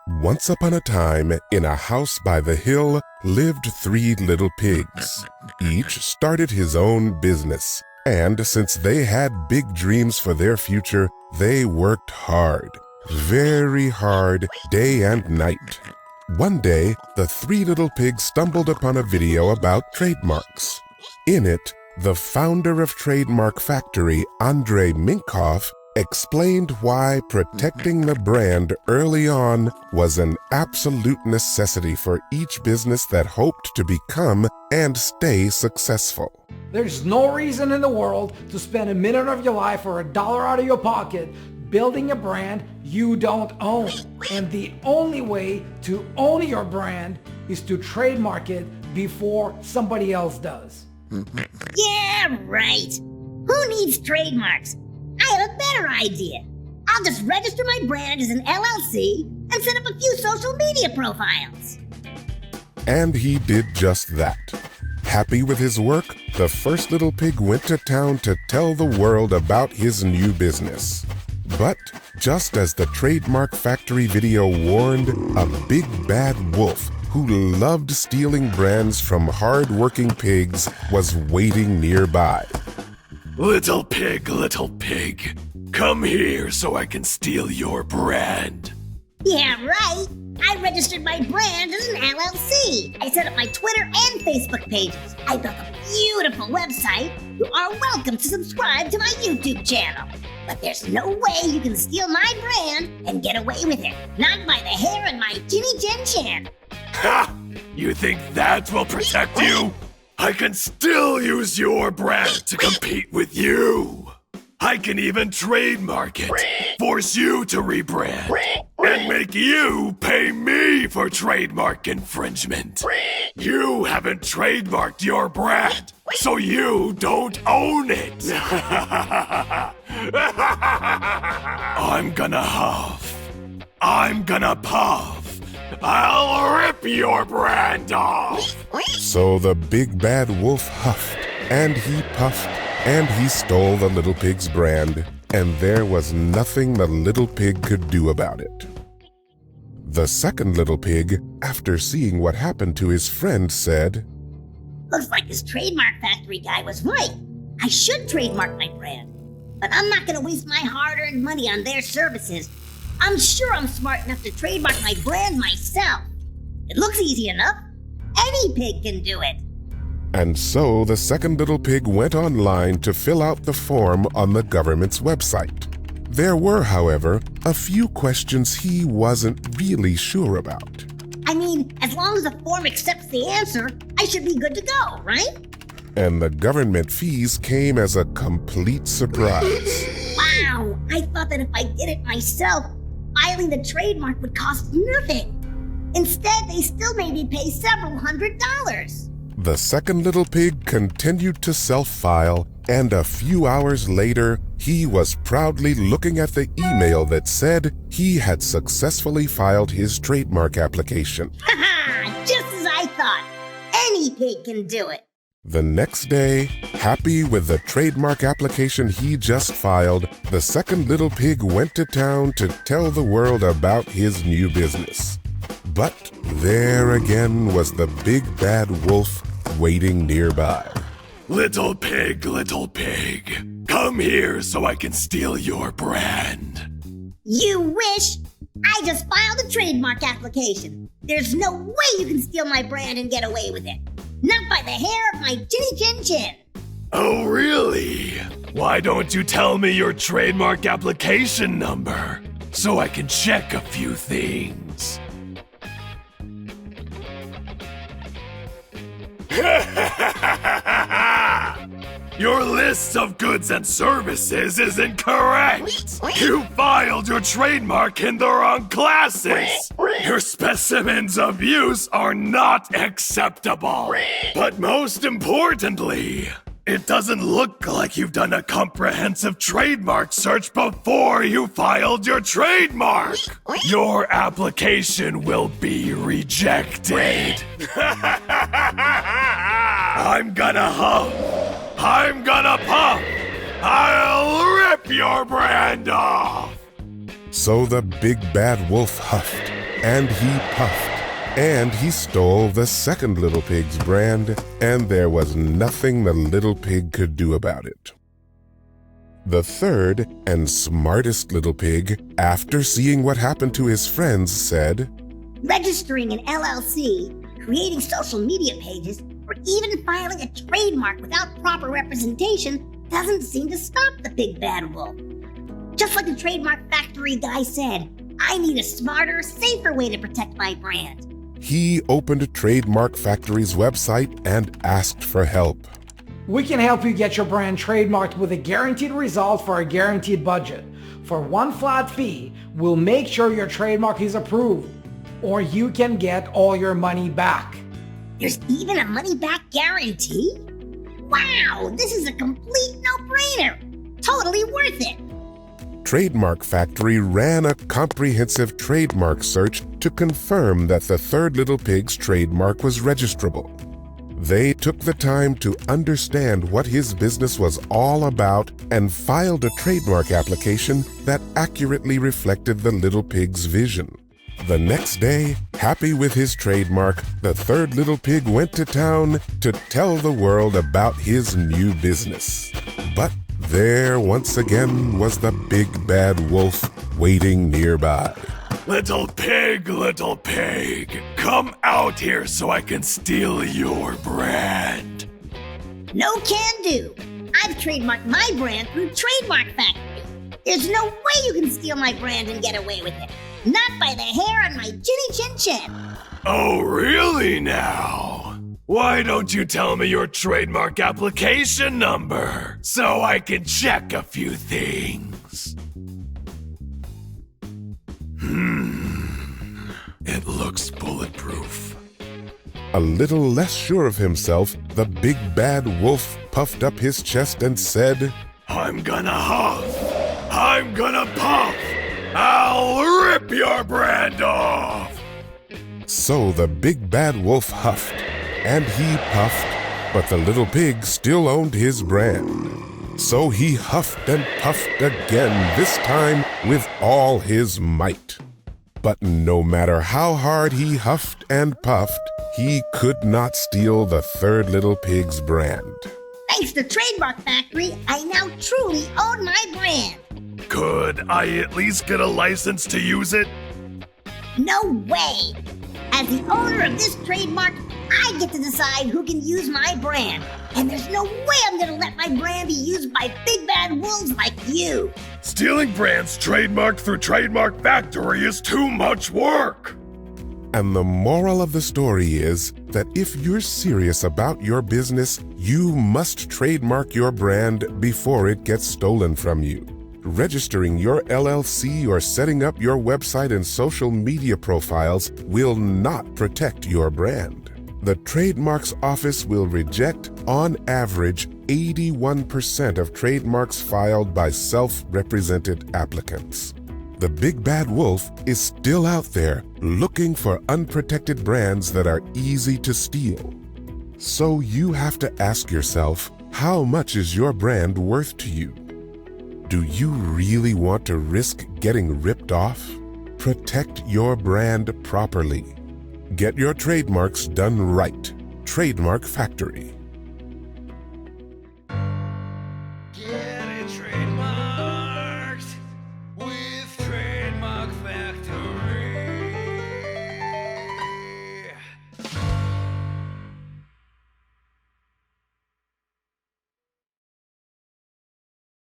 Once upon a time, in a house by the hill, lived 3 little pigs. Each started his own business, and since they had big dreams for their future, they worked hard, very hard, day and night. One day, the 3 little pigs stumbled upon a video about trademarks. In it, the founder of Trademark Factory, Andrei Minkoff, explained why protecting the brand early on was an absolute necessity for each business that hoped to become and stay successful. There's no reason in the world to spend a minute of your life or $1 out of your pocket building a brand you don't own. And the only way to own your brand is to trademark it before somebody else does. Yeah, right. Who needs trademarks? I have a better idea. I'll just register my brand as an LLC and set up a few social media profiles. And he did just that. Happy with his work, the first little pig went to town to tell the world about his new business. But just as the Trademark Factory video warned, a big bad wolf who loved stealing brands from hard-working pigs was waiting nearby. Little pig, come here so I can steal your brand. Yeah, right. I registered my brand as an LLC. I set up my Twitter and Facebook pages. I built a beautiful website. You are welcome to subscribe to my YouTube channel. But there's no way you can steal my brand and get away with it. Not by the hair on my chinny chin chin. Ha! You think that will protect you? I can still use your brand to compete with you. I can even trademark it, force you to rebrand, and make you pay me for trademark infringement. You haven't trademarked your brand, so you don't own it. I'm gonna huff. I'm gonna puff. I'll rip your brand off! So the big bad wolf huffed, and he puffed, and he stole the little pig's brand, and there was nothing the little pig could do about it. The second little pig, after seeing what happened to his friend, said, Looks like this Trademark Factory guy was right. I should trademark my brand, but I'm not gonna waste my hard-earned money on their services. I'm sure I'm smart enough to trademark my brand myself. It looks easy enough. Any pig can do it. And so the second little pig went online to fill out the form on the government's website. There were, however, a few questions he wasn't really sure about. I mean, as long as the form accepts the answer, I should be good to go, right? And the government fees came as a complete surprise. Wow, I thought that if I did it myself, filing the trademark would cost nothing. Instead, they still made me pay several $100s. The second little pig continued to self-file, and a few hours later, he was proudly looking at the email that said he had successfully filed his trademark application. Haha, just as I thought. Any pig can do it. The next day, happy with the trademark application he just filed, the second little pig went to town to tell the world about his new business. But there again was the big bad wolf waiting nearby. Little pig, come here so I can steal your brand. You wish? I just filed a trademark application. There's no way you can steal my brand and get away with it. Not by the hair of my chinny chin chin. Oh, really? Why don't you tell me your trademark application number so I can check a few things? Your list of goods and services is incorrect. You filed your trademark in the wrong classes. Your specimens of use are not acceptable. But most importantly, it doesn't look like you've done a comprehensive trademark search before you filed your trademark. Your application will be rejected. I'm gonna huff. I'm gonna puff. I'll rip your brand off. So the big bad wolf huffed, and he puffed. And he stole the second little pig's brand, and there was nothing the little pig could do about it. The third and smartest little pig, after seeing what happened to his friends, said, Registering an LLC, creating social media pages, or even filing a trademark without proper representation doesn't seem to stop the big bad wolf. Just like the Trademark Factory guy said, I need a smarter, safer way to protect my brand. He opened Trademark Factory's website and asked for help. We can help you get your brand trademarked with a guaranteed result for a guaranteed budget. For one flat fee, we'll make sure your trademark is approved, or you can get all your money back. There's even a money-back guarantee? Wow, this is a complete no-brainer. Totally worth it. Trademark Factory ran a comprehensive trademark search to confirm that the third little pig's trademark was registrable. They took the time to understand what his business was all about and filed a trademark application that accurately reflected the little pig's vision. The next day, happy with his trademark, the third little pig went to town to tell the world about his new business. But there once again was the big bad wolf waiting nearby. Little pig, come out here so I can steal your brand. No can do. I've trademarked my brand through Trademark Factory. There's no way you can steal my brand and get away with it. Not by the hair on my chinny chin chin. Oh, really now? Why don't you tell me your trademark application number so I can check a few things? It looks bulletproof. A little less sure of himself, the big bad wolf puffed up his chest and said, I'm gonna huff. I'm gonna puff. I'll rip your brand off. So the big bad wolf huffed, and he puffed, but the little pig still owned his brand. So he huffed and puffed again, this time with all his might. But no matter how hard he huffed and puffed, he could not steal the third little pig's brand. Thanks to Trademark Factory, I now truly own my brand. Could I at least get a license to use it? No way! As the owner of this trademark, I get to decide who can use my brand. And there's no way I'm gonna let my brand be used by big bad wolves like you. Stealing brands trademarked through Trademark Factory is too much work. And the moral of the story is that if you're serious about your business, you must trademark your brand before it gets stolen from you. Registering your LLC or setting up your website and social media profiles will not protect your brand. The Trademarks Office will reject, on average, 81% of trademarks filed by self-represented applicants. The big bad wolf is still out there looking for unprotected brands that are easy to steal. So you have to ask yourself, how much is your brand worth to you? Do you really want to risk getting ripped off? Protect your brand properly. Get your trademarks done right. Trademark Factory.